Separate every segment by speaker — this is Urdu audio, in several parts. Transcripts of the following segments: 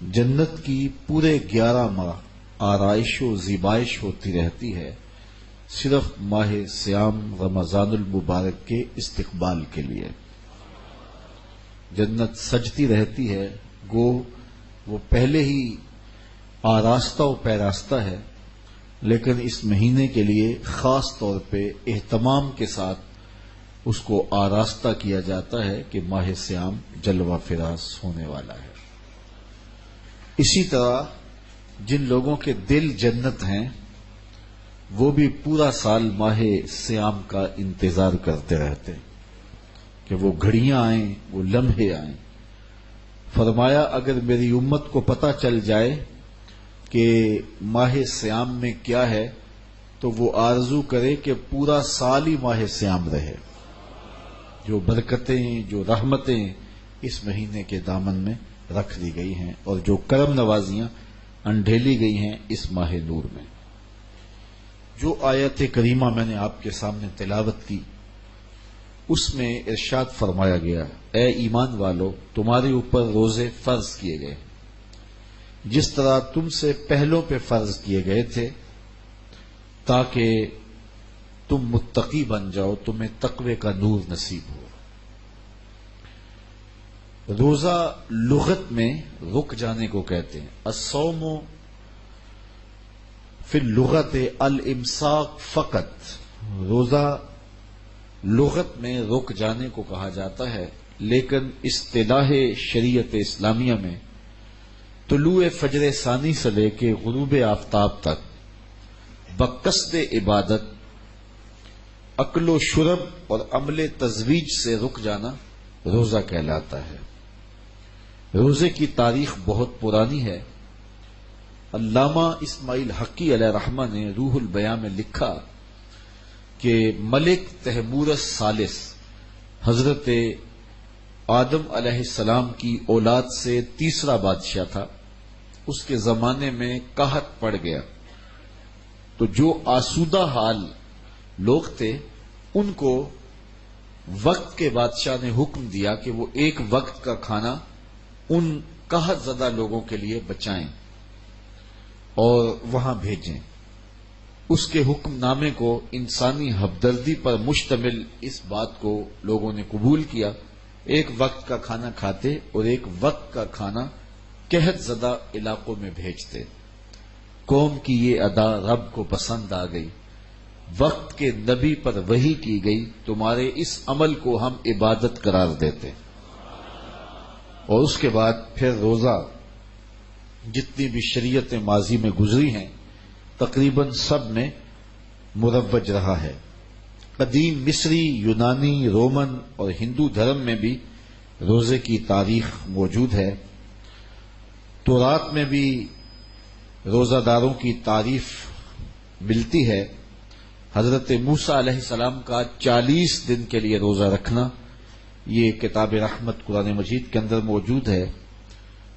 Speaker 1: جنت کی پورے 11 ماہ آرائش و زیبائش ہوتی رہتی ہے صرف ماہ صیام رمضان المبارک کے استقبال کے لیے۔ جنت سجتی رہتی ہے، گو وہ پہلے ہی آراستہ و پیراستہ ہے، لیکن اس مہینے کے لیے خاص طور پہ اہتمام کے ساتھ اس کو آراستہ کیا جاتا ہے کہ ماہ صیام جلوہ فراز ہونے والا ہے۔ اسی طرح جن لوگوں کے دل جنت ہیں وہ بھی پورا سال ماہ صیام کا انتظار کرتے رہتے ہیں کہ وہ گھڑیاں آئیں، وہ لمحے آئیں۔ فرمایا اگر میری امت کو پتہ چل جائے کہ ماہ صیام میں کیا ہے تو وہ آرزو کرے کہ پورا سال ہی ماہ صیام رہے۔ جو برکتیں، جو رحمتیں اس مہینے کے دامن میں رکھ دی گئی ہیں اور جو کرم نوازیاں انڈھیلی گئی ہیں اس ماہ نور میں۔ جو آیت کریمہ میں نے آپ کے سامنے تلاوت کی اس میں ارشاد فرمایا گیا، اے ایمان والو تمہارے اوپر روزے فرض کیے گئے جس طرح تم سے پہلوں پہ فرض کیے گئے تھے تاکہ تم متقی بن جاؤ، تمہیں تقوی کا نور نصیب ہو۔ روزہ لغت میں رک جانے کو کہتے ہیں۔ الصوم فی اللغت الامساک فقط، روزہ لغت میں رک جانے کو کہا جاتا ہے، لیکن اصطلاح شریعت اسلامیہ میں طلوع فجر ثانی سے لے کے غروب آفتاب تک بقصد عبادت، اکل و شرب اور عمل تزویج سے رک جانا روزہ کہلاتا ہے۔ روزے کی تاریخ بہت پرانی ہے۔ علامہ اسماعیل حقی علیہ رحمہ نے روح البیاں میں لکھا کہ ملک تحمورث ثالث حضرت آدم علیہ السلام کی اولاد سے تیسرا بادشاہ تھا، اس کے زمانے میں قحط پڑ گیا تو جو آسودہ حال لوگ تھے ان کو وقت کے بادشاہ نے حکم دیا کہ وہ ایک وقت کا کھانا ان قحط زدہ لوگوں کے لیے بچائیں اور وہاں بھیجیں۔ اس کے حکم نامے کو انسانی ہمدردی پر مشتمل اس بات کو لوگوں نے قبول کیا، ایک وقت کا کھانا کھاتے اور ایک وقت کا کھانا قحط زدہ علاقوں میں بھیجتے۔ قوم کی یہ ادا رب کو پسند آ گئی، وقت کے نبی پر وحی کی گئی، تمہارے اس عمل کو ہم عبادت قرار دیتے۔ اور اس کے بعد پھر روزہ جتنی بھی شریعت ماضی میں گزری ہیں تقریباً سب میں مروج رہا ہے۔ قدیم مصری، یونانی، رومن اور ہندو دھرم میں بھی روزے کی تاریخ موجود ہے۔ تورات میں بھی روزہ داروں کی تعریف ملتی ہے۔ حضرت موسیٰ علیہ السلام کا 40 دن کے لیے روزہ رکھنا یہ کتاب رحمت قرآن مجید کے اندر موجود ہے۔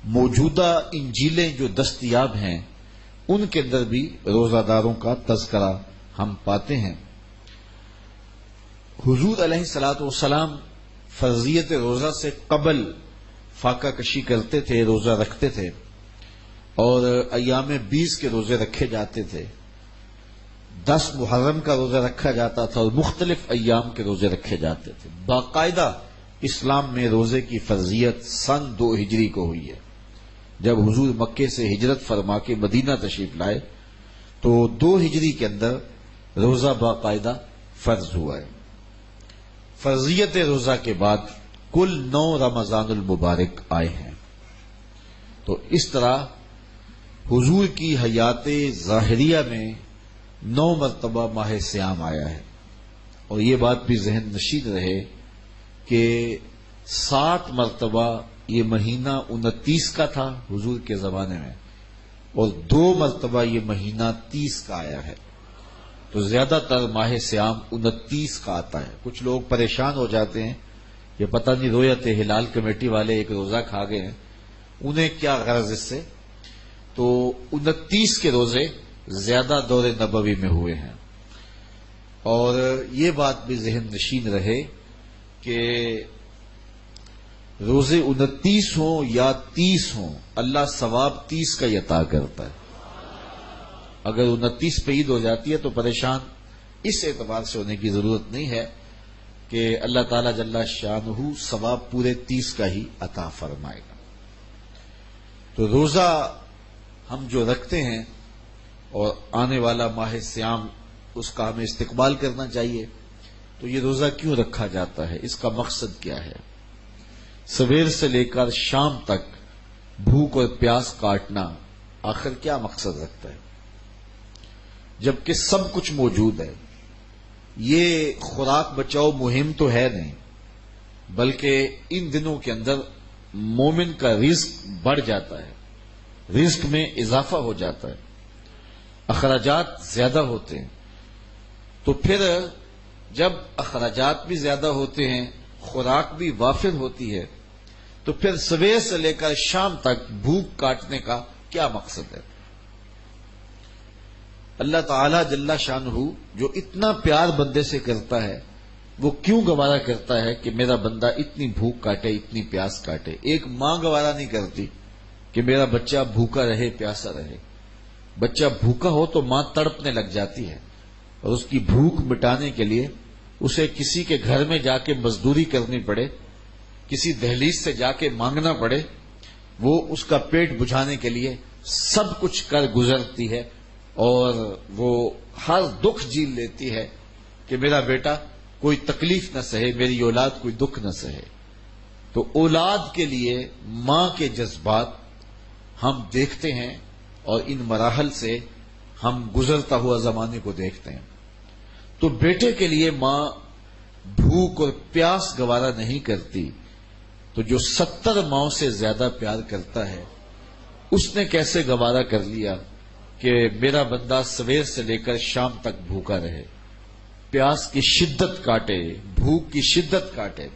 Speaker 1: موجودہ انجیلیں جو دستیاب ہیں ان کے اندر بھی روزہ داروں کا تذکرہ ہم پاتے ہیں۔ حضور علیہ الصلوۃ والسلام فرضیت روزہ سے قبل فاقہ کشی کرتے تھے، روزہ رکھتے تھے اور ایام 20 کے روزے رکھے جاتے تھے، 10 محرم کا روزہ رکھا جاتا تھا اور مختلف ایام کے روزے رکھے جاتے تھے۔ باقاعدہ اسلام میں روزے کی فرضیت سن 2 ہجری کو ہوئی ہے۔ جب حضور مکے سے ہجرت فرما کے مدینہ تشریف لائے تو 2 ہجری کے اندر روزہ باقاعدہ فرض ہوا ہے۔ فرضیت روزہ کے بعد کل 9 رمضان المبارک آئے ہیں۔ تو اس طرح حضور کی حیات ظاہریہ میں 9 مرتبہ ماہ صیام آیا ہے، اور یہ بات بھی ذہن نشین رہے کہ 7 مرتبہ یہ مہینہ 29 کا تھا حضور کے زمانے میں اور 2 مرتبہ یہ مہینہ 30 کا آیا ہے۔ تو زیادہ تر ماہ صیام 29 کا آتا ہے۔ کچھ لوگ پریشان ہو جاتے ہیں کہ پتہ نہیں رویت ہلال کمیٹی والے ایک روزہ کھا گئے ہیں، انہیں کیا غرض اس سے؟ تو 29 کے روزے زیادہ دور نبوی میں ہوئے ہیں۔ اور یہ بات بھی ذہن نشین رہے کہ روزے 29 ہوں یا 30 ہوں، اللہ ثواب 30 کا ہی عطا کرتا ہے۔ اگر 29 پہ عید ہو جاتی ہے تو پریشان اس اعتبار سے ہونے کی ضرورت نہیں ہے کہ اللہ تعالی جل شانہ ثواب پورے 30 کا ہی عطا فرمائے گا۔ تو روزہ ہم جو رکھتے ہیں اور آنے والا ماہ سیام اس کا ہمیں استقبال کرنا چاہیے، تو یہ روزہ کیوں رکھا جاتا ہے، اس کا مقصد کیا ہے؟ سویر سے لے کر شام تک بھوک اور پیاس کاٹنا آخر کیا مقصد رکھتا ہے؟ جبکہ سب کچھ موجود ہے، یہ خوراک بچاؤ مہم تو ہے نہیں، بلکہ ان دنوں کے اندر مومن کا رزق بڑھ جاتا ہے، رزق میں اضافہ ہو جاتا ہے، اخراجات زیادہ ہوتے ہیں۔ تو پھر جب اخراجات بھی زیادہ ہوتے ہیں، خوراک بھی وافر ہوتی ہے، تو پھر سویر سے لے کر شام تک بھوک کاٹنے کا کیا مقصد ہے؟ اللہ تعالی جل شانہ جو اتنا پیار بندے سے کرتا ہے، وہ کیوں گوارا کرتا ہے کہ میرا بندہ اتنی بھوک کاٹے، اتنی پیاس کاٹے؟ ایک ماں گوارا نہیں کرتی کہ میرا بچہ بھوکا رہے، پیاسا رہے۔ بچہ بھوکا ہو تو ماں تڑپنے لگ جاتی ہے، اور اس کی بھوک مٹانے کے لیے اسے کسی کے گھر میں جا کے مزدوری کرنی پڑے، کسی دہلیز سے جا کے مانگنا پڑے، وہ اس کا پیٹ بجھانے کے لیے سب کچھ کر گزرتی ہے، اور وہ ہر دکھ جھیل لیتی ہے کہ میرا بیٹا کوئی تکلیف نہ سہے، میری اولاد کوئی دکھ نہ سہے۔ تو اولاد کے لیے ماں کے جذبات ہم دیکھتے ہیں، اور ان مراحل سے ہم گزرتا ہوا زمانے کو دیکھتے ہیں۔ تو بیٹے کے لیے ماں بھوک اور پیاس گوارا نہیں کرتی، تو جو 70 ماؤں سے زیادہ پیار کرتا ہے، اس نے کیسے گوارا کر لیا کہ میرا بندہ سویر سے لے کر شام تک بھوکا رہے، پیاس کی شدت کاٹے، بھوک کی شدت کاٹے۔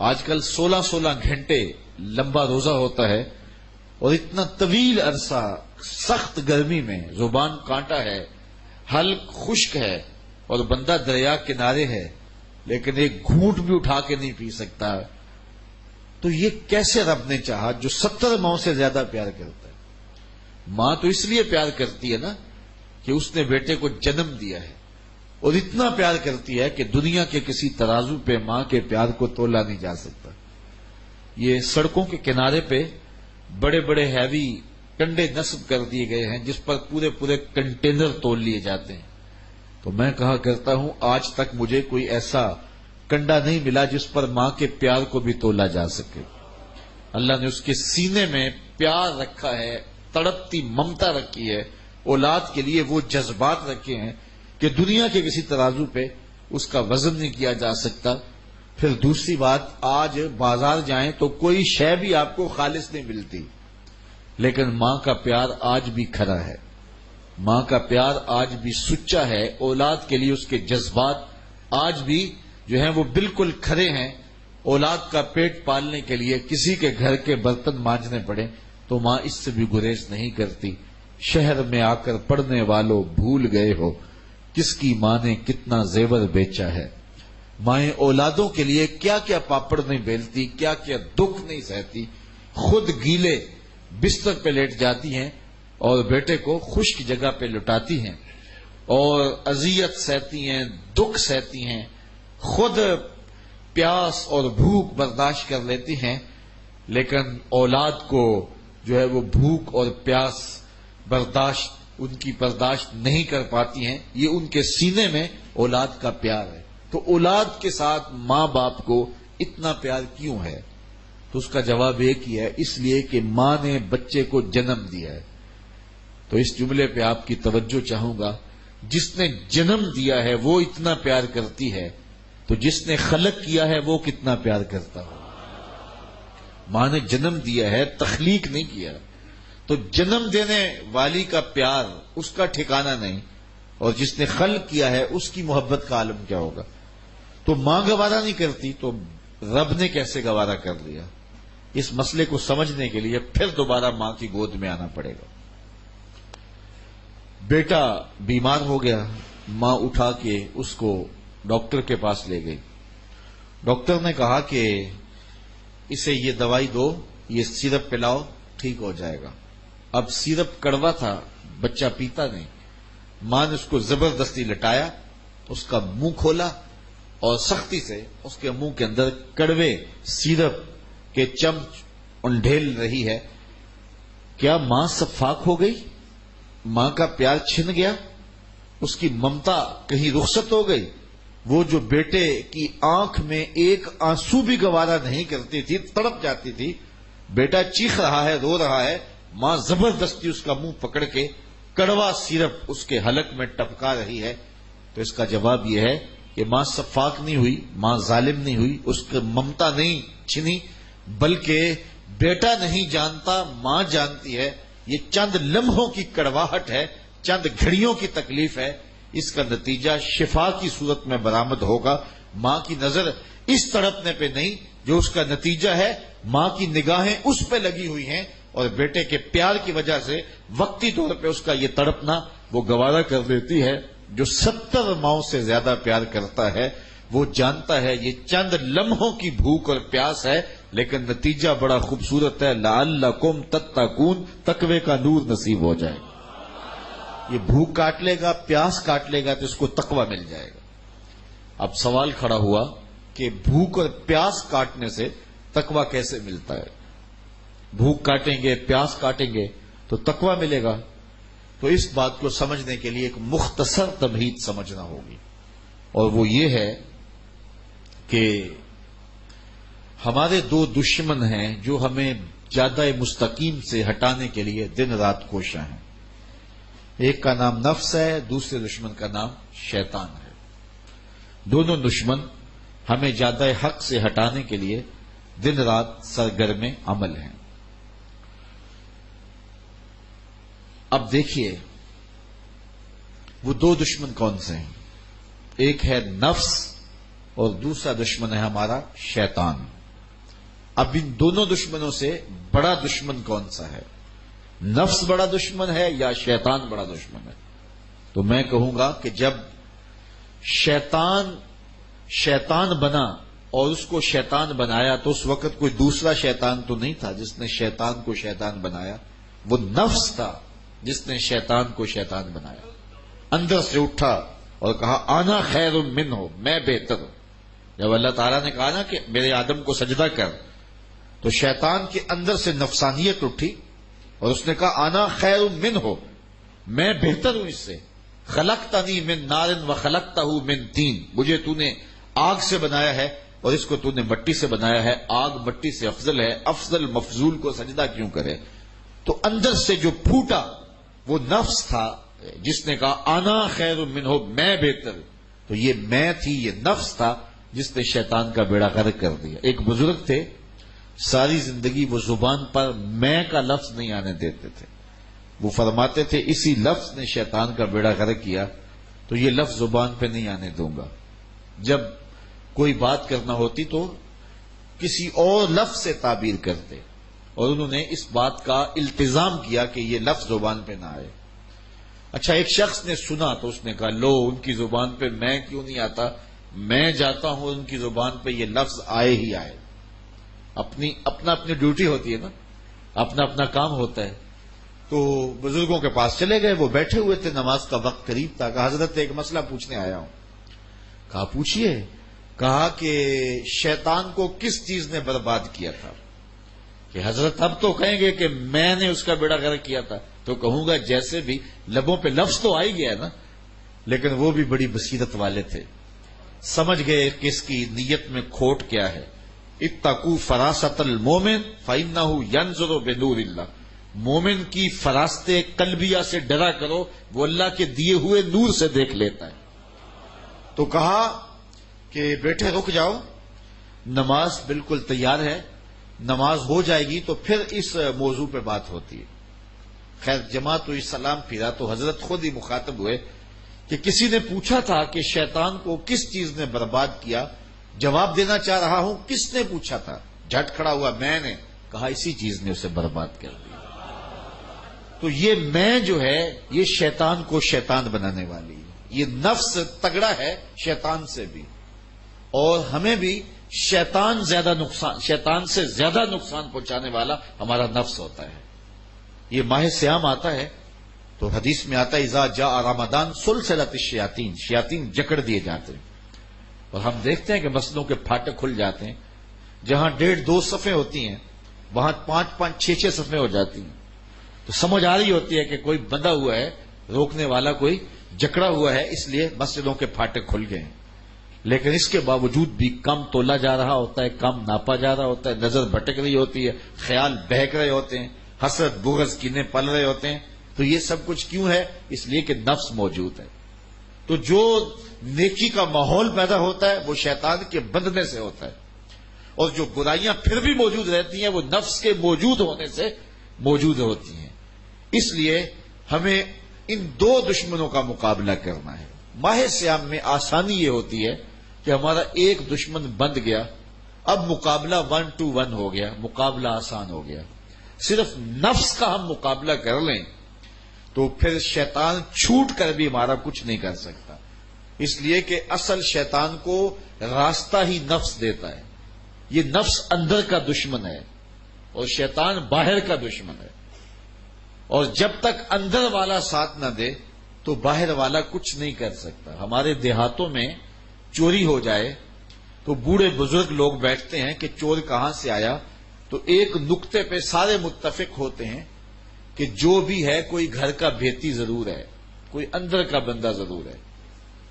Speaker 1: آج کل 16 گھنٹے لمبا روزہ ہوتا ہے، اور اتنا طویل عرصہ سخت گرمی میں زبان کانٹا ہے، حلق خشک ہے، اور بندہ دریا کنارے ہے، لیکن ایک گھونٹ بھی اٹھا کے نہیں پی سکتا۔ تو یہ کیسے رب نے چاہا جو 70 ماؤں سے زیادہ پیار کرتا ہے؟ ماں تو اس لیے پیار کرتی ہے نا کہ اس نے بیٹے کو جنم دیا ہے، اور اتنا پیار کرتی ہے کہ دنیا کے کسی ترازو پہ ماں کے پیار کو تولا نہیں جا سکتا۔ یہ سڑکوں کے کنارے پہ بڑے بڑے ہیوی کنڈے نصب کر دیے گئے ہیں، جس پر پورے پورے کنٹینر تول لیے جاتے ہیں۔ تو میں کہا کرتا ہوں، آج تک مجھے کوئی ایسا کنڈا نہیں ملا جس پر ماں کے پیار کو بھی تولا جا سکے۔ اللہ نے اس کے سینے میں پیار رکھا ہے، تڑپتی ممتا رکھی ہے، اولاد کے لیے وہ جذبات رکھے ہیں کہ دنیا کے کسی ترازو پہ اس کا وزن نہیں کیا جا سکتا۔ پھر دوسری بات، آج بازار جائیں تو کوئی شے بھی آپ کو خالص نہیں ملتی، لیکن ماں کا پیار آج بھی کھرا ہے، ماں کا پیار آج بھی سچا ہے، اولاد کے لیے اس کے جذبات آج بھی جو ہیں وہ بالکل کھرے ہیں۔ اولاد کا پیٹ پالنے کے لیے کسی کے گھر کے برتن مانجنے پڑے تو ماں اس سے بھی گریز نہیں کرتی۔ شہر میں آ کر پڑھنے والوں بھول گئے ہو کس کی ماں نے کتنا زیور بیچا ہے۔ مائیں اولادوں کے لیے کیا کیا پاپڑ نہیں بیلتی، کیا کیا دکھ نہیں سہتی، خود گیلے بستر پہ لیٹ جاتی ہیں اور بیٹے کو خشک جگہ پہ لٹاتی ہیں، اور اذیت سہتی ہیں، دکھ سہتی ہیں، خود پیاس اور بھوک برداشت کر لیتی ہیں، لیکن اولاد کو جو ہے وہ بھوک اور پیاس ان کی برداشت نہیں کر پاتی ہیں۔ یہ ان کے سینے میں اولاد کا پیار ہے۔ تو اولاد کے ساتھ ماں باپ کو اتنا پیار کیوں ہے؟ تو اس کا جواب ایک ہی ہے، اس لیے کہ ماں نے بچے کو جنم دیا ہے۔ تو اس جملے پہ آپ کی توجہ چاہوں گا، جس نے جنم دیا ہے وہ اتنا پیار کرتی ہے، تو جس نے خلق کیا ہے وہ کتنا پیار کرتا ہو۔ ماں نے جنم دیا ہے، تخلیق نہیں کیا، تو جنم دینے والی کا پیار اس کا ٹھکانہ نہیں، اور جس نے خلق کیا ہے اس کی محبت کا عالم کیا ہوگا۔ تو ماں گوارا نہیں کرتی تو رب نے کیسے گوارا کر لیا؟ اس مسئلے کو سمجھنے کے لیے پھر دوبارہ ماں کی گود میں آنا پڑے گا۔ بیٹا بیمار ہو گیا، ماں اٹھا کے اس کو ڈاکٹر کے پاس لے گئی۔ ڈاکٹر نے کہا کہ اسے یہ دوائی دو، یہ سیرپ پلاؤ، ٹھیک ہو جائے گا۔ اب سیرپ کڑوا تھا، بچہ پیتا نہیں، ماں نے اس کو زبردستی لٹایا، اس کا منہ کھولا اور سختی سے اس کے منہ کے اندر کڑوے سیرپ کے چمچ انڈھیل رہی ہے۔ کیا ماں سب فاق ہو گئی؟ ماں کا پیار چھن گیا؟ اس کی ممتا کہیں رخصت ہو گئی؟ وہ جو بیٹے کی آنکھ میں ایک آنسو بھی گوارا نہیں کرتی تھی، تڑپ جاتی تھی، بیٹا چیخ رہا ہے، رو رہا ہے، ماں زبردستی اس کا منہ پکڑ کے کڑوا سیرپ اس کے حلق میں ٹپکا رہی ہے، تو اس کا جواب یہ ہے کہ ماں شفاق نہیں ہوئی، ماں ظالم نہیں ہوئی، اس کی ممتا نہیں چھنی، بلکہ بیٹا نہیں جانتا، ماں جانتی ہے۔ یہ چند لمحوں کی کڑواہٹ ہے، چند گھڑیوں کی تکلیف ہے، اس کا نتیجہ شفا کی صورت میں برآمد ہوگا۔ ماں کی نظر اس تڑپنے پہ نہیں، جو اس کا نتیجہ ہے ماں کی نگاہیں اس پہ لگی ہوئی ہیں، اور بیٹے کے پیار کی وجہ سے وقتی طور پہ اس کا یہ تڑپنا وہ گوارا کر دیتی ہے۔ جو 70 ماؤں سے زیادہ پیار کرتا ہے وہ جانتا ہے یہ چند لمحوں کی بھوک اور پیاس ہے، لیکن نتیجہ بڑا خوبصورت ہے، لعلکم تتقون، تقوی کا نور نصیب ہو جائے گا۔ یہ بھوک کاٹ لے گا، پیاس کاٹ لے گا تو اس کو تقوی مل جائے گا۔ اب سوال کھڑا ہوا کہ بھوک اور پیاس کاٹنے سے تقوی کیسے ملتا ہے؟ بھوک کاٹیں گے، پیاس کاٹیں گے تو تقوی ملے گا۔ تو اس بات کو سمجھنے کے لیے ایک مختصر تمہید سمجھنا ہوگی، اور وہ یہ ہے کہ ہمارے دو دشمن ہیں جو ہمیں جادہ مستقیم سے ہٹانے کے لیے دن رات کوشاں ہیں۔ ایک کا نام نفس ہے، دوسرے دشمن کا نام شیطان ہے۔ دونوں دشمن ہمیں جادہ حق سے ہٹانے کے لیے دن رات سرگرم عمل ہیں۔ اب دیکھیے وہ دو دشمن کون سے ہیں؟ ایک ہے نفس اور دوسرا دشمن ہے ہمارا شیطان۔ اب ان دونوں دشمنوں سے بڑا دشمن کون سا ہے؟ نفس بڑا دشمن ہے یا شیطان بڑا دشمن ہے؟ تو میں کہوں گا کہ جب شیطان بنا اور اس کو شیطان بنایا تو اس وقت کوئی دوسرا شیطان تو نہیں تھا جس نے شیطان کو شیطان بنایا، وہ نفس تھا جس نے شیطان کو شیطان بنایا۔ اندر سے اٹھا اور کہا آنا خیر منہ، میں بہتر ہوں۔ جب اللہ تعالیٰ نے کہا نا کہ میرے آدم کو سجدہ کر، تو شیطان کے اندر سے نفسانیت اٹھی اور اس نے کہا آنا خیر منہ، میں بہتر ہوں اس سے۔ خلقتنی من نار وخلقتہ من طین، مجھے تو نے آگ سے بنایا ہے اور اس کو تو نے مٹی سے بنایا ہے، آگ مٹی سے افضل ہے، افضل مفضول کو سجدہ کیوں کرے؟ تو اندر سے جو پھوٹا وہ نفس تھا جس نے کہا آنا خیر منہ، میں بہتر۔ تو یہ میں تھی، یہ نفس تھا جس نے شیطان کا بیڑا غرق کر دیا۔ ایک بزرگ تھے، ساری زندگی وہ زبان پر میں کا لفظ نہیں آنے دیتے تھے۔ وہ فرماتے تھے اسی لفظ نے شیطان کا بیڑا غرق کیا، تو یہ لفظ زبان پہ نہیں آنے دوں گا۔ جب کوئی بات کرنا ہوتی تو کسی اور لفظ سے تعبیر کرتے، اور انہوں نے اس بات کا التزام کیا کہ یہ لفظ زبان پہ نہ آئے۔ اچھا، ایک شخص نے سنا تو اس نے کہا لو، ان کی زبان پہ میں کیوں نہیں آتا، میں جاتا ہوں ان کی زبان پہ یہ لفظ آئے ہی آئے۔ اپنی ڈیوٹی ہوتی ہے نا، اپنا کام ہوتا ہے۔ تو بزرگوں کے پاس چلے گئے، وہ بیٹھے ہوئے تھے، نماز کا وقت قریب تھا۔ کہا حضرت ایک مسئلہ پوچھنے آیا ہوں۔ کہا پوچھئے۔ کہا کہ شیطان کو کس چیز نے برباد کیا تھا؟ کہ حضرت اب تو کہیں گے کہ میں نے اس کا بیڑا غرق کیا تھا، تو کہوں گا جیسے بھی لبوں پہ لفظ تو آ ہی گیا نا، لیکن وہ بھی بڑی بصیرت والے تھے، سمجھ گئے کہ اس کی نیت میں کھوٹ کیا ہے۔ اتقوا فراست المومن فإنہ ینظر بنور اللہ، مومن کی فراست قلبیہ سے ڈرا کرو، وہ اللہ کے دیے ہوئے نور سے دیکھ لیتا ہے۔ تو کہا کہ بیٹے رک جاؤ، نماز بالکل تیار ہے، نماز ہو جائے گی تو پھر اس موضوع پہ بات ہوتی ہے۔ خیر جماعت ہوئی، سلام پھرا تو حضرت خود ہی مخاطب ہوئے کہ کسی نے پوچھا تھا کہ شیطان کو کس چیز نے برباد کیا، جواب دینا چاہ رہا ہوں کس نے پوچھا تھا؟ جھٹ کھڑا ہوا میں نے، کہا اسی چیز نے اسے برباد کر دیا۔ تو یہ میں جو ہے یہ شیطان کو شیطان بنانے والی ہے، یہ نفس تگڑا ہے شیطان سے بھی، اور ہمیں بھی شیطان سے زیادہ نقصان پہنچانے والا ہمارا نفس ہوتا ہے. یہ ماہ سیام آتا ہے تو حدیث میں آتا ہے اذا جاء رمضان سلسلۃ الشیاطین، شیاطین جکڑ دیے جاتے ہیں. اور ہم دیکھتے ہیں کہ مسجدوں کے پھاٹک کھل جاتے ہیں، جہاں 1.5-2 صفیں ہوتی ہیں وہاں 5-5 6-6 صفیں ہو جاتی ہیں. تو سمجھ آ رہی ہوتی ہے کہ کوئی بندہ ہوا ہے، روکنے والا کوئی جکڑا ہوا ہے، اس لیے مسجدوں کے پھاٹک کھل گئے ہیں. لیکن اس کے باوجود بھی کم تولا جا رہا ہوتا ہے، کم ناپا جا رہا ہوتا ہے، نظر بھٹک رہی ہوتی ہے، خیال بہک رہے ہوتے ہیں، حسد بغض کینے پل رہے ہوتے ہیں. تو یہ سب کچھ کیوں ہے؟ اس لیے کہ نفس موجود ہے. تو جو نیکی کا ماحول پیدا ہوتا ہے وہ شیطان کے بندنے سے ہوتا ہے، اور جو برائیاں پھر بھی موجود رہتی ہیں وہ نفس کے موجود ہونے سے موجود ہوتی ہیں. اس لیے ہمیں ان 2 دشمنوں کا مقابلہ کرنا ہے. ماہ سیام میں آسانی یہ ہوتی ہے کہ ہمارا ایک دشمن بند گیا، اب مقابلہ 1 to 1 ہو گیا، مقابلہ آسان ہو گیا. صرف نفس کا ہم مقابلہ کر لیں تو پھر شیطان چھوٹ کر بھی ہمارا کچھ نہیں کر سکتا. اس لیے کہ اصل شیطان کو راستہ ہی نفس دیتا ہے. یہ نفس اندر کا دشمن ہے اور شیطان باہر کا دشمن ہے. اور جب تک اندر والا ساتھ نہ دے تو باہر والا کچھ نہیں کر سکتا. ہمارے دیہاتوں میں چوری ہو جائے تو بوڑھے بزرگ لوگ بیٹھتے ہیں کہ چور کہاں سے آیا، تو ایک نقطے پہ سارے متفق ہوتے ہیں کہ جو بھی ہے کوئی گھر کا بھیتی ضرور ہے، کوئی اندر کا بندہ ضرور ہے.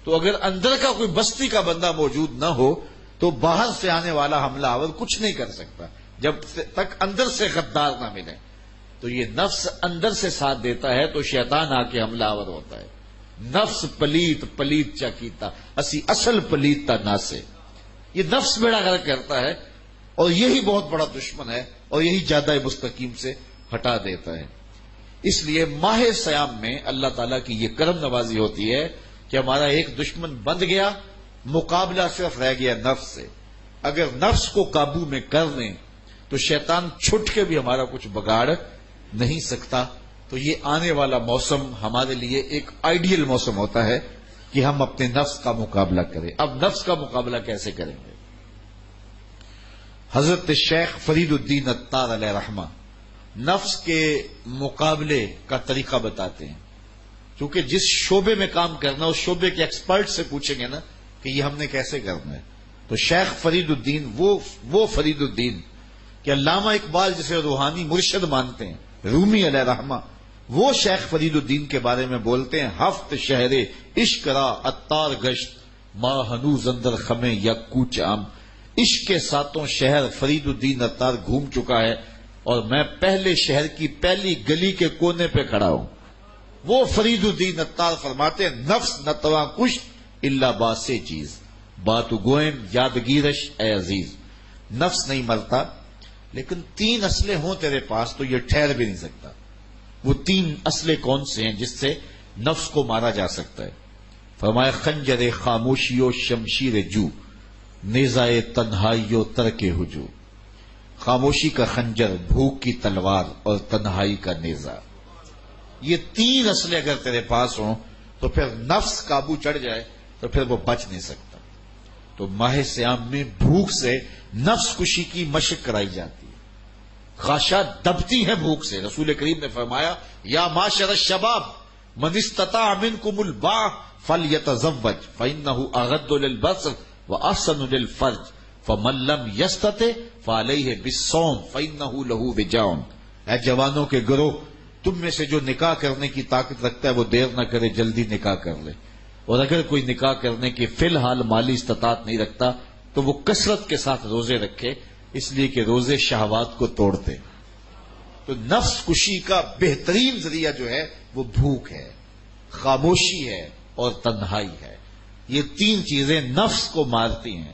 Speaker 1: تو اگر اندر کا کوئی بستی کا بندہ موجود نہ ہو تو باہر سے آنے والا حملہ آور کچھ نہیں کر سکتا جب تک اندر سے غدار نہ ملے. تو یہ نفس اندر سے ساتھ دیتا ہے تو شیطان آ کے حملہ آور ہوتا ہے. نفس پلیت پلیت چا کیتا اسی اصل پلیت تا نہ سے. یہ نفس بیڑا غرق کرتا ہے اور یہی بہت بڑا دشمن ہے اور یہی جادہ مستقیم سے ہٹا دیتا ہے. اس لیے ماہ سیام میں اللہ تعالیٰ کی یہ کرم نوازی ہوتی ہے کہ ہمارا ایک دشمن بند گیا، مقابلہ صرف رہ گیا نفس سے. اگر نفس کو قابو میں کر لیں تو شیطان چھٹ کے بھی ہمارا کچھ بگاڑ نہیں سکتا. تو یہ آنے والا موسم ہمارے لیے ایک آئیڈیل موسم ہوتا ہے کہ ہم اپنے نفس کا مقابلہ کریں. اب نفس کا مقابلہ کیسے کریں گے؟ حضرت شیخ فرید الدین عطار علیہ رحمہ نفس کے مقابلے کا طریقہ بتاتے ہیں. کیونکہ جس شعبے میں کام کرنا اس شعبے کے ایکسپرٹ سے پوچھیں گے نا کہ یہ ہم نے کیسے کرنا ہے. تو شیخ فرید الدین وہ فرید الدین کہ علامہ اقبال جسے روحانی مرشد مانتے ہیں، رومی علیہ رحمہ، وہ شیخ فرید الدین کے بارے میں بولتے ہیں ہفت شہر عشق را عطار گشت ما ہنوز اندر خمیں یا کوچ عام. عشق کے 7 شہر فرید الدین عطار گھوم چکا ہے اور میں پہلے شہر کی پہلی گلی کے کونے پہ کھڑا ہوں. وہ فرید الدین عطار فرماتے ہیں نفس نتواں کش الا باسے چیز بات گوئم یادگیرش اے عزیز. نفس نہیں مرتا لیکن 3 اسلحے ہوں تیرے پاس تو یہ ٹھہر بھی نہیں سکتا. وہ 3 اسلحے کون سے ہیں جس سے نفس کو مارا جا سکتا ہے؟ فرمایا خنجر خاموشی و شمشیر جو نیزائے تنہائی و ترک ہجو. خاموشی کا خنجر، بھوک کی تلوار اور تنہائی کا نیزہ. یہ 3 اسلحے اگر تیرے پاس ہوں تو پھر نفس قابو چڑھ جائے تو پھر وہ بچ نہیں سکتا. تو ماہ سیام میں بھوک سے نفس کشی کی مشق کرائی جاتی ہے. خاشا دبتی ہے بھوک سے. رسول کریم نے فرمایا یا معاشر الشباب من استطاع منکم الباء فلیتزوج فانه اغض للبصر واحسن للفرج فمن لم یستطع فعلیہ بالصوم فانه له وجاء. اے جوانوں کے گروہ، تم میں سے جو نکاح کرنے کی طاقت رکھتا ہے وہ دیر نہ کرے، جلدی نکاح کر لے. اور اگر کوئی نکاح کرنے کی فی الحال مالی استطاعت نہیں رکھتا تو وہ کثرت کے ساتھ روزے رکھے، اس لیے کہ روزے شہوات کو توڑتے. تو نفس کشی کا بہترین ذریعہ جو ہے وہ بھوک ہے، خاموشی ہے اور تنہائی ہے. یہ 3 چیزیں نفس کو مارتی ہیں.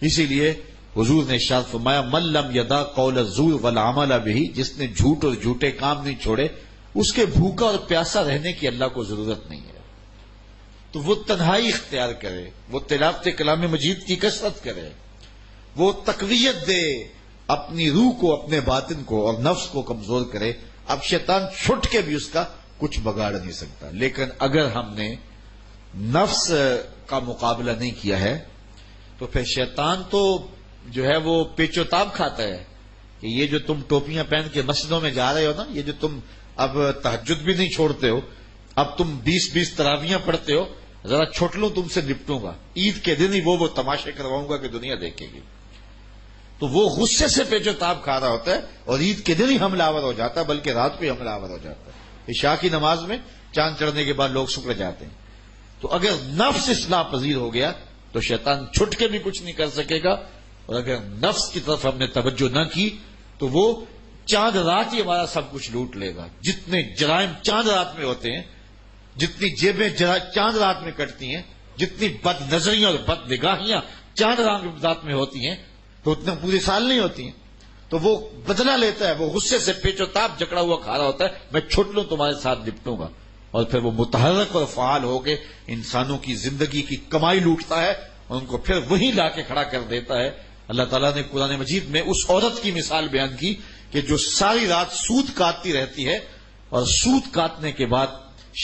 Speaker 1: اسی لیے حضور نے ارشاد فرمایا من لم یدا قول الزور والعمل به، جس نے جھوٹ اور جھوٹے کام نہیں چھوڑے اس کے بھوکا اور پیاسا رہنے کی اللہ کو ضرورت نہیں ہے. تو وہ تنہائی اختیار کرے، وہ تلاوت کلام مجید کی کثرت کرے، وہ تقویت دے اپنی روح کو، اپنے باطن کو، اور نفس کو کمزور کرے. اب شیطان چھٹ کے بھی اس کا کچھ بگاڑ نہیں سکتا. لیکن اگر ہم نے نفس کا مقابلہ نہیں کیا ہے تو پھر شیطان تو جو ہے وہ پیچو تاب کھاتا ہے کہ یہ جو تم ٹوپیاں پہن کے مسجدوں میں جا رہے ہو نا، یہ جو تم اب تہجد بھی نہیں چھوڑتے ہو، اب تم 20 تراویاں پڑھتے ہو، ذرا چھوٹ لوں تم سے نپٹوں گا، عید کے دن ہی وہ تماشے کرواؤں گا کہ دنیا دیکھے گی. تو وہ غصے سے پیچو تاب کھا رہا ہوتا ہے اور عید کے دن ہی حملہ آور ہو جاتا ہے، بلکہ رات کو ہی حملہ آور ہو جاتا ہے. عشاء کی نماز میں چاند چڑھنے کے بعد لوگ سکر جاتے ہیں. تو اگر نفس اصلاح پذیر ہو گیا تو شیطان چھٹ کے بھی کچھ نہیں کر سکے گا، اور اگر نفس کی طرف ہم نے توجہ نہ کی تو وہ چاند رات ہی ہمارا سب کچھ لوٹ لے گا. جتنے جرائم چاند رات میں ہوتے ہیں، جتنی جیبیں چاند رات میں کٹتی ہیں، جتنی بد نظریاں اور بد نگاہیاں چاند رات میں ہوتی ہیں، تو اتنا پورے سال نہیں ہوتی ہیں. تو وہ بدلہ لیتا ہے، وہ غصے سے پیچو تاب جکڑا ہوا کھا رہا ہوتا ہے، میں چھوٹ لوں تمہارے ساتھ نپٹوں گا. اور پھر وہ متحرک اور فعال ہو کے انسانوں کی زندگی کی کمائی لوٹتا ہے اور ان کو پھر وہیں لا کے کھڑا کر دیتا ہے. اللہ تعالیٰ نے قرآن مجید میں اس عورت کی مثال بیان کی کہ جو ساری رات سود کاٹتی رہتی ہے اور سود کاٹنے کے بعد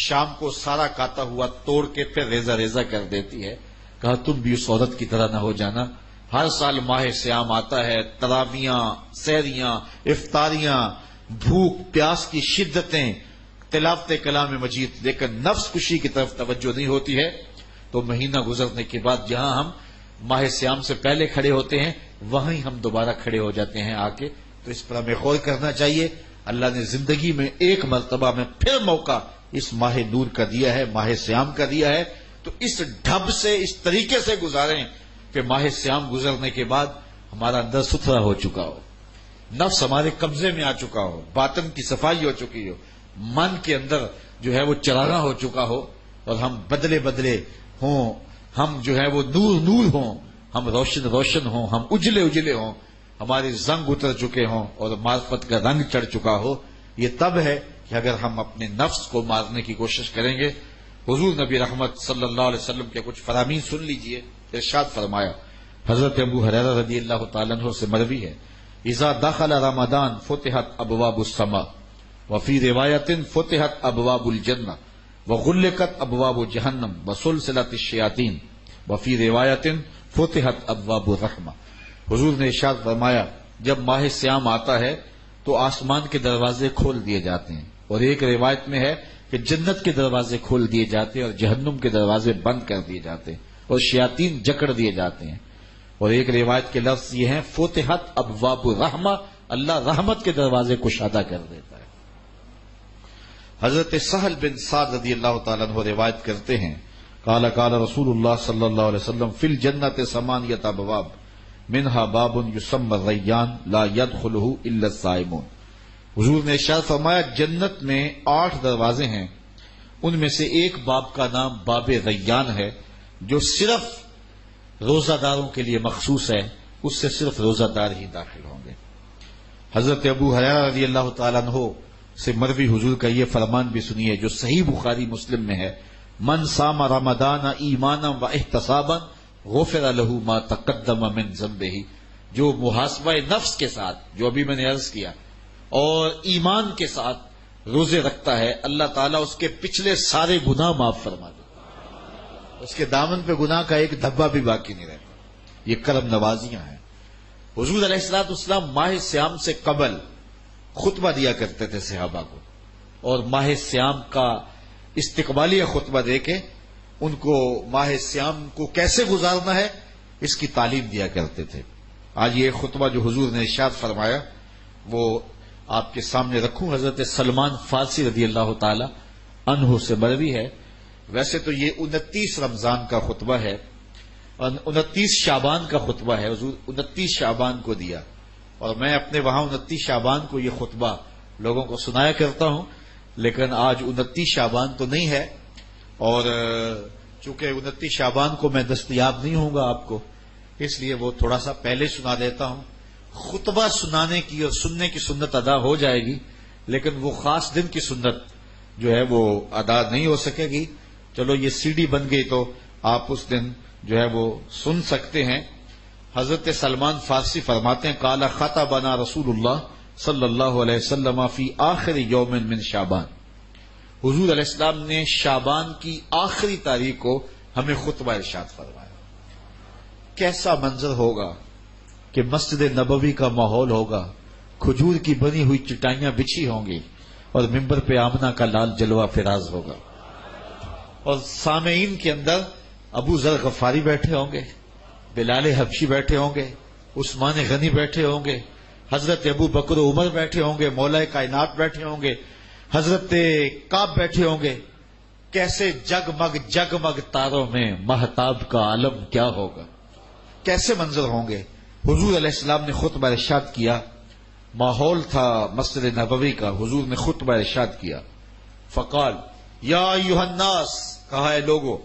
Speaker 1: شام کو سارا کاتا ہوا توڑ کے پھر ریزہ ریزہ کر دیتی ہے. کہا تم بھی اس عورت کی طرح نہ ہو جانا. ہر سال ماہ سیام آتا ہے، تراویاں، سحریاں، افطاریاں، بھوک پیاس کی شدتیں، تلاوت کلام مجید، لیکن نفس کشی کی طرف توجہ نہیں ہوتی ہے. تو مہینہ گزرنے کے بعد جہاں ہم ماہ سیام سے پہلے کھڑے ہوتے ہیں وہیں ہم دوبارہ کھڑے ہو جاتے ہیں آ کے. تو اس پر ہمیں غور کرنا چاہیے. اللہ نے زندگی میں ایک مرتبہ میں پھر موقع اس ماہ نور کا دیا ہے، ماہ سیام کا دیا ہے. تو اس ڈھب سے، اس طریقے سے گزاریں کہ ماہ سیام گزرنے کے بعد ہمارا اندر ستھرا ہو چکا ہو، نفس ہمارے قبضے میں آ چکا ہو، باطن کی صفائی ہو چکی ہو، من کے اندر جو ہے وہ چراغاں ہو چکا ہو، اور ہم بدلے بدلے ہوں، ہم جو ہے وہ نور نور ہوں، ہم روشن روشن ہوں، ہم اجلے اجلے ہوں، ہمارے زنگ اتر چکے ہوں اور معرفت کا رنگ چڑھ چکا ہو. یہ تب ہے کہ اگر ہم اپنے نفس کو مارنے کی کوشش کریں گے. حضور نبی رحمت صلی اللہ علیہ وسلم کے کچھ فرامین سن لیجئے. ارشاد فرمایا، حضرت ابو ہریرہ رضی اللہ تعالیٰ عنہ سے مروی ہے، اذا دخل رمضان فتحت ابواب السماء وفی روایت فتحت ابواب الجنہ وغلقت ابواب جہنم وسلسلت الشیاطین وفی روایت فتحت ابواب الرحمہ. حضور نے ارشاد فرمایا جب ماہ سیام آتا ہے تو آسمان کے دروازے کھول دیے جاتے ہیں، اور ایک روایت میں ہے کہ جنت کے دروازے کھول دیے جاتے ہیں اور جہنم کے دروازے بند کر دیے جاتے ہیں اور شیاطین جکڑ دیے جاتے ہیں. اور ایک روایت کے لفظ یہ ہیں فتحت ابواب الرحمہ، اللہ رحمت کے دروازے کشادہ کر دیتا ہے. حضرت سہل بن سعد رضی اللہ تعالیٰ عنہ روایت کرتے ہیں، قال قال رسول اللہ صلی اللہ علیہ وسلم فی الجنت ثمانیۃ ابواب منہا باب یسمى الریان لا يدخلہ الا الصائمون. حضور نے ارشاد فرمایا جنت میں 8 دروازے ہیں، ان میں سے ایک باب کا نام باب ریان ہے جو صرف روزہ داروں کے لیے مخصوص ہے، اس سے صرف روزہ دار ہی داخل ہوں گے. حضرت ابو ہریرہ رضی اللہ تعالیٰ عنہ سے مروی حضور کا یہ فرمان بھی سنیے جو صحیح بخاری مسلم میں ہے، من صام رمضان ایمانا و احتسابا غفر له ما تقدم من ذنبہ. جو محاسبہ نفس کے ساتھ، جو ابھی میں نے عرض کیا، اور ایمان کے ساتھ روزے رکھتا ہے، اللہ تعالیٰ اس کے پچھلے سارے گناہ معاف فرما دے، اس کے دامن پہ گناہ کا ایک دھبا بھی باقی نہیں رہتا. یہ کرم نوازیاں ہیں. حضور علیہ الصلوۃ والسلام ماہ سیام سے قبل خطبہ دیا کرتے تھے صحابہ کو، اور ماہ سیام کا استقبالیہ خطبہ دے کے ان کو ماہ سیام کو کیسے گزارنا ہے اس کی تعلیم دیا کرتے تھے. آج یہ خطبہ جو حضور نے ارشاد فرمایا وہ آپ کے سامنے رکھوں. حضرت سلمان فارسی رضی اللہ تعالی عنہ سے مروی ہے. ویسے تو یہ 29 رمضان کا خطبہ ہے اور 29 شعبان کا خطبہ ہے. حضور 29 شعبان کو دیا، اور میں اپنے وہاں 29 شعبان کو یہ خطبہ لوگوں کو سنایا کرتا ہوں، لیکن آج 29 شعبان تو نہیں ہے، اور چونکہ 29 شعبان کو میں دستیاب نہیں ہوں گا آپ کو، اس لیے وہ تھوڑا سا پہلے سنا دیتا ہوں. خطبہ سنانے کی اور سننے کی سنت ادا ہو جائے گی، لیکن وہ خاص دن کی سنت جو ہے وہ ادا نہیں ہو سکے گی. چلو یہ سی ڈی بن گئی تو آپ اس دن جو ہے وہ سن سکتے ہیں. حضرت سلمان فارسی فرماتے ہیں قال خطبنا رسول اللہ صلی اللہ علیہ وسلم فی آخر یوم من شعبان. حضور علیہ السلام نے شعبان کی آخری تاریخ کو ہمیں خطبہ ارشاد فرمایا. کیسا منظر ہوگا کہ مسجد نبوی کا ماحول ہوگا، کھجور کی بنی ہوئی چٹائیاں بچھی ہوں گی اور ممبر پہ آمنہ کا لال جلوہ فراز ہوگا، اور سامعین کے اندر ابو ذر غفاری بیٹھے ہوں گے، بلال حبشی بیٹھے ہوں گے، عثمان غنی بیٹھے ہوں گے، حضرت ابو بکر و عمر بیٹھے ہوں گے، مولا کائنات بیٹھے ہوں گے، حضرت کعب بیٹھے ہوں گے. کیسے جگمگ جگمگ تاروں میں مہتاب کا عالم کیا ہوگا، کیسے منظر ہوں گے. حضور علیہ السلام نے خطبہ ارشاد کیا، ماحول تھا مسجد نبوی کا، حضور نے خطبہ ارشاد کیا. فقال یا ایھا الناس، کہا ہے لوگو،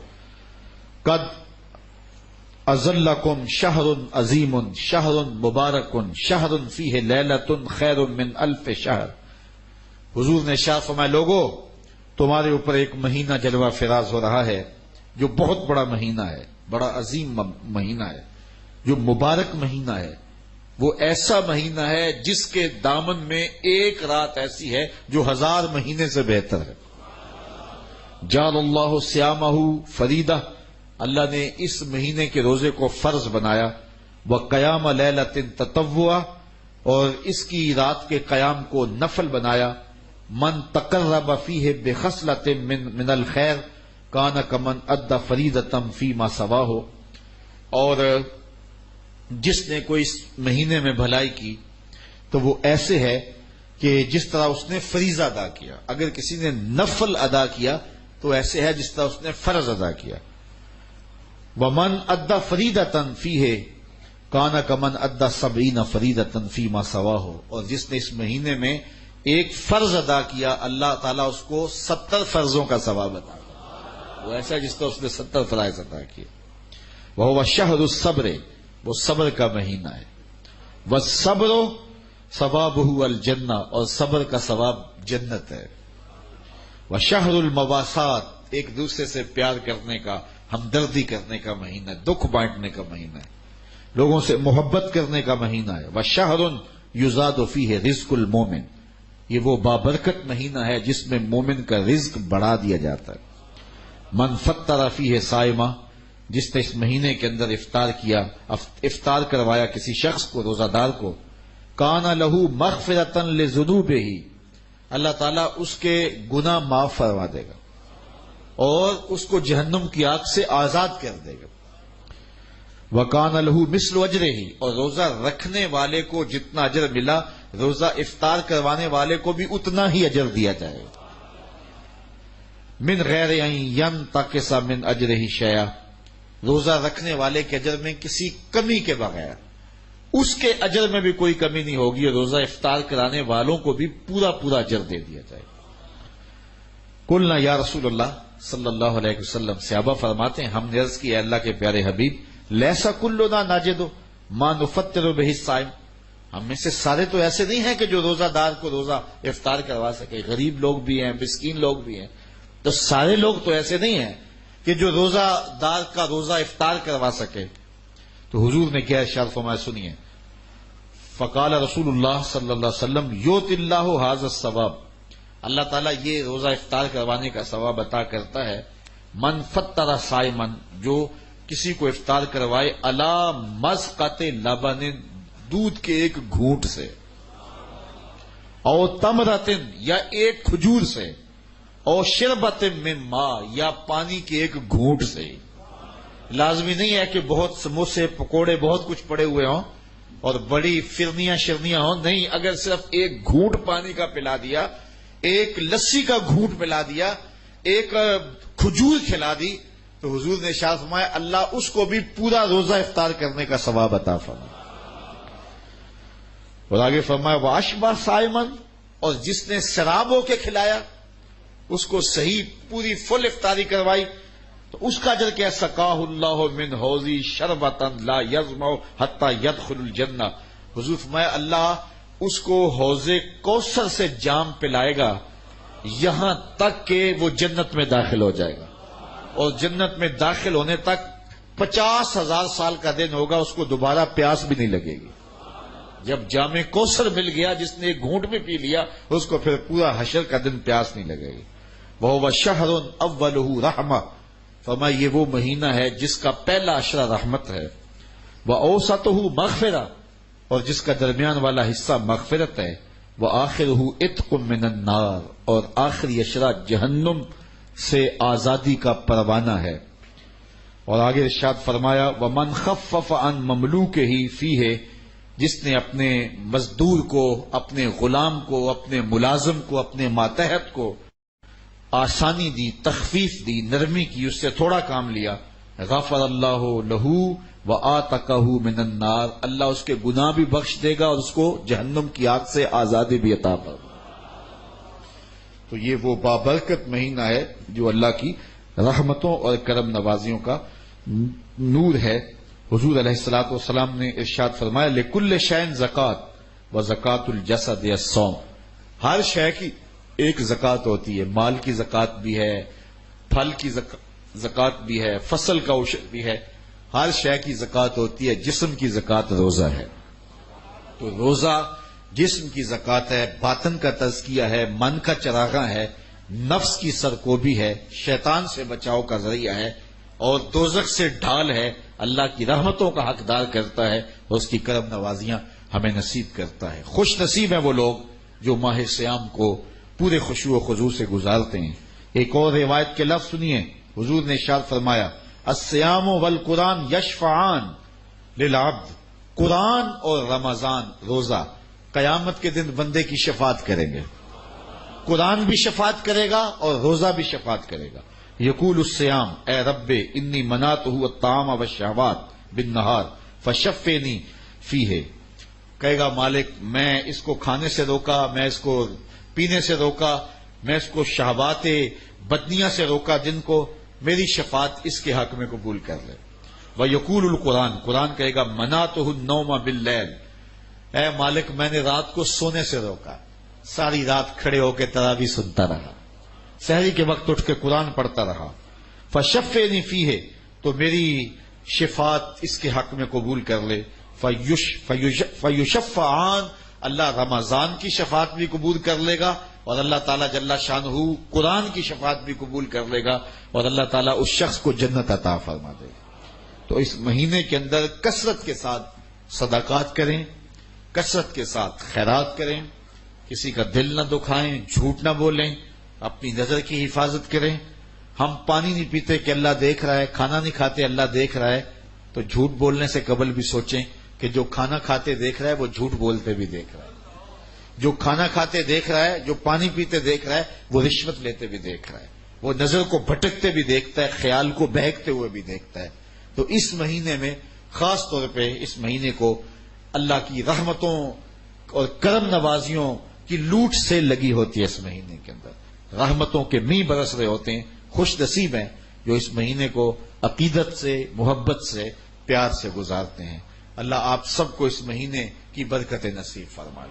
Speaker 1: قد اظلکم شہر عظیم شہر مبارک شہر فیہ لیلۃ خیر من الف شہر. حضور نے ارشاد فرمایا، لوگو تمہارے اوپر ایک مہینہ جلوہ فراز ہو رہا ہے جو بہت بڑا مہینہ ہے، بڑا عظیم مہینہ ہے، جو مبارک مہینہ ہے. وہ ایسا مہینہ ہے جس کے دامن میں ایک رات ایسی ہے جو 1000 مہینے سے بہتر ہے. جعل اللہ صیامہ فریدہ، اللہ نے اس مہینے کے روزے کو فرض بنایا. وقیام لیلۃ تطوعا، اور اس کی رات کے قیام کو نفل بنایا. من تقرب فیہ بخصلۃ من الخیر کان کمن ادى فریضۃ فیما سواہ، اور جس نے کوئی اس مہینے میں بھلائی کی تو وہ ایسے ہے کہ جس طرح اس نے فریضہ ادا کیا. اگر کسی نے نفل ادا کیا تو ایسے ہے جس طرح اس نے فرض ادا کیا. ومن ادى فریضۃ فیہ کان کمن ادى 70 فریضۃ فیما سواہ، اور جس نے اس مہینے میں ایک فرض ادا کیا اللہ تعالیٰ اس کو 70 فرضوں کا ثواب عطا کرے. وہ ایسا جس طرح اس نے 70 فرائض ادا کیے. وہو شہر الصبر، وہ صبر کا مہینہ ہے. والصبر ثوابہ الجنہ، اور صبر کا ثواب جنت ہے. وشہر المواسات، ایک دوسرے سے پیار کرنے کا، ہمدردی کرنے کا مہینہ ہے، دکھ بانٹنے کا مہینہ ہے، لوگوں سے محبت کرنے کا مہینہ ہے. وشہر یزاد فیہ رزق المومن، یہ وہ بابرکت مہینہ ہے جس میں مومن کا رزق بڑھا دیا جاتا ہے. من فطر فیہ صائمہ، جس نے اس مہینے کے اندر افطار کیا، افطار کروایا کسی شخص کو، روزہ دار کو، کان لہ مغفرۃ لذنوبہ، اللہ تعالیٰ اس کے گناہ معاف فرما دے گا اور اس کو جہنم کی آگ سے آزاد کر دے گا. وکان لہ مثل اجرہ، اور روزہ رکھنے والے کو جتنا اجر ملا، روزہ افطار کروانے والے کو بھی اتنا ہی اجر دیا جائے گا. من غیر ان ینتقص من اجرہ شیئا، روزہ رکھنے والے کے اجر میں کسی کمی کے بغیر، اس کے اجر میں بھی کوئی کمی نہیں ہوگی، اور روزہ افطار کرانے والوں کو بھی پورا پورا اجر دے دیا جائے گا. قلنا یا رسول اللہ صلی اللہ علیہ وسلم، صحابہ فرماتے ہیں ہم نے عرض کی، اے اللہ کے پیارے حبیب، لیسا کلنا ناجد ما نفطر بہ الصائم، ہم میں سے سارے تو ایسے نہیں ہیں کہ جو روزہ دار کو روزہ افطار کروا سکے. غریب لوگ بھی ہیں، مسکین لوگ بھی ہیں، تو سارے لوگ تو ایسے نہیں ہیں کہ جو روزہ دار کا روزہ افطار کروا سکے. تو حضور نے کیا ارشاد فرمایا، سنیے. فقال رسول اللہ صلی اللہ علیہ وسلم یؤتی اللہ ھذا الثواب، اللہ تعالیٰ یہ روزہ افطار کروانے کا ثواب عطا کرتا ہے. من فطر صائما، جو کسی کو افطار کروائے، علی مذقۃ لبن، دودھ کے ایک گھونٹ سے، او تمرۃ، یا ایک کھجور سے، او شربۃ من ماء، یا پانی کے ایک گھونٹ سے. لازمی نہیں ہے کہ بہت سموسے پکوڑے بہت کچھ پڑے ہوئے ہوں اور بڑی فرنیاں شرنیاں ہوں، نہیں، اگر صرف ایک گھونٹ پانی کا پلا دیا، ایک لسی کا گھونٹ پلا دیا، ایک کھجور کھلا دی، تو حضور نے ارشاد فرمایا اللہ اس کو بھی پورا روزہ افطار کرنے کا ثواب عطا فرمائے. اور آگے فرمایا واشبع صائمن، اور جس نے سراب ہو کے کھلایا، اس کو صحیح پوری فل افطاری کروائی، تو اس کا اجر کیا، سقاہ اللہ من حوضی شربۃ لا یظمأ حتی یدخل الجنہ. حضور فرمایا اللہ اس کو حوض کوثر سے جام پلائے گا یہاں تک کہ وہ جنت میں داخل ہو جائے گا، اور جنت میں داخل ہونے تک 50,000 سال کا دن ہوگا، اس کو دوبارہ پیاس بھی نہیں لگے گی. جب جام کوثر مل گیا، جس نے ایک گھونٹ بھی پی لیا، اس کو پھر پورا حشر کا دن پیاس نہیں لگے گی. وَهُوَ شَهْرٌ أَوَّلُهُ رَحْمَةٌ، فرمایا یہ وہ مہینہ ہے جس کا پہلا عشرہ رحمت ہے. وَأَوْسَطُهُ مَغْفِرَةٌ، اور جس کا درمیان والا حصہ مغفرت ہے، وآخرہ عتق من النار، اور آخری اشرا جہنم سے آزادی کا پروانہ ہے۔ اور آگے ارشاد فرمایا ومن خفف عن مملوکہ فیہ، جس نے اپنے مزدور کو، اپنے غلام کو، اپنے ملازم کو، اپنے ماتحت کو آسانی دی، تخفیف دی، نرمی کی، اس سے تھوڑا کام لیا، غفر اللہ لہ وآتقہ من النار، اللہ اس کے گناہ بھی بخش دے گا اور اس کو جہنم کی آگ سے آزادی بھی عطا فرمائے۔ تو یہ وہ بابرکت مہینہ ہے جو اللہ کی رحمتوں اور کرم نوازیوں کا نور ہے۔ حضور علیہ الصلوۃ والسلام نے ارشاد فرمایا لکل شیء زکات وزکات الجسد الصوم، ہر شے کی ایک زکات ہوتی ہے، مال کی زکات بھی ہے، پھل کی زکات بھی ہے، فصل کا عشر بھی ہے، ہر شے کی زکات ہوتی ہے، جسم کی زکات روزہ ہے۔ تو روزہ جسم کی زکات ہے، باطن کا تزکیہ ہے، من کا چراغاں ہے، نفس کی سرکوبی ہے، شیطان سے بچاؤ کا ذریعہ ہے، اور دوزخ سے ڈھال ہے، اللہ کی رحمتوں کا حقدار کرتا ہے اور اس کی کرم نوازیاں ہمیں نصیب کرتا ہے۔ خوش نصیب ہیں وہ لوگ جو ماہ سیام کو پورے خشوع و خضوع سے گزارتے ہیں۔ ایک اور روایت کے لفظ سنیے، حضور نے ارشاد فرمایا الصیام والقرآن یشفعان للعبد، قرآن اور رمضان، روزہ قیامت کے دن بندے کی شفاعت کریں گے۔ قرآن بھی شفاعت کرے گا اور روزہ بھی شفاعت کرے گا۔ یقول الصیام اے رب انی منعتہ الطعام والشہوات بالنہار فشفنی فیہ، کہے گا مالک میں اس کو کھانے سے روکا، میں اس کو پینے سے روکا، میں اس کو شہوات بدنیاں سے روکا جن کو، میری شفاعت اس کے حق میں قبول کر لے۔ ویقول القرآن، قرآن کہے گا منعتہ النوم باللیل، اے مالک میں نے رات کو سونے سے روکا، ساری رات کھڑے ہو کے تراویح سنتا رہا، سحری کے وقت اٹھ کے قرآن پڑھتا رہا، فشفنی فیہ، تو میری شفاعت اس کے حق میں قبول کر لے، فیشفعان، اللہ رمضان کی شفاعت بھی قبول کر لے گا اور اللہ تعالیٰ جل شانہ قرآن کی شفاعت بھی قبول کر لے گا اور اللہ تعالیٰ اس شخص کو جنت عطا فرما دے گا۔ تو اس مہینے کے اندر کثرت کے ساتھ صدقات کریں، کثرت کے ساتھ خیرات کریں، کسی کا دل نہ دکھائیں، جھوٹ نہ بولیں، اپنی نظر کی حفاظت کریں۔ ہم پانی نہیں پیتے کہ اللہ دیکھ رہا ہے، کھانا نہیں کھاتے اللہ دیکھ رہا ہے، تو جھوٹ بولنے سے قبل بھی سوچیں کہ جو کھانا کھاتے دیکھ رہا ہے وہ جھوٹ بولتے بھی دیکھ رہا ہے، جو کھانا کھاتے دیکھ رہا ہے، جو پانی پیتے دیکھ رہا ہے، وہ رشوت لیتے بھی دیکھ رہا ہے، وہ نظر کو بھٹکتے بھی دیکھتا ہے، خیال کو بہکتے ہوئے بھی دیکھتا ہے۔ تو اس مہینے میں خاص طور پہ اس مہینے کو اللہ کی رحمتوں اور کرم نوازیوں کی لوٹ سے لگی ہوتی ہے۔ اس مہینے کے اندر رحمتوں کے میਂہ برس رہے ہوتے ہیں، خوش نصیب ہیں جو اس مہینے کو عقیدت سے، محبت سے، پیار سے گزارتے ہیں۔ اللہ آپ سب کو اس مہینے کی برکت نصیب فرمائے۔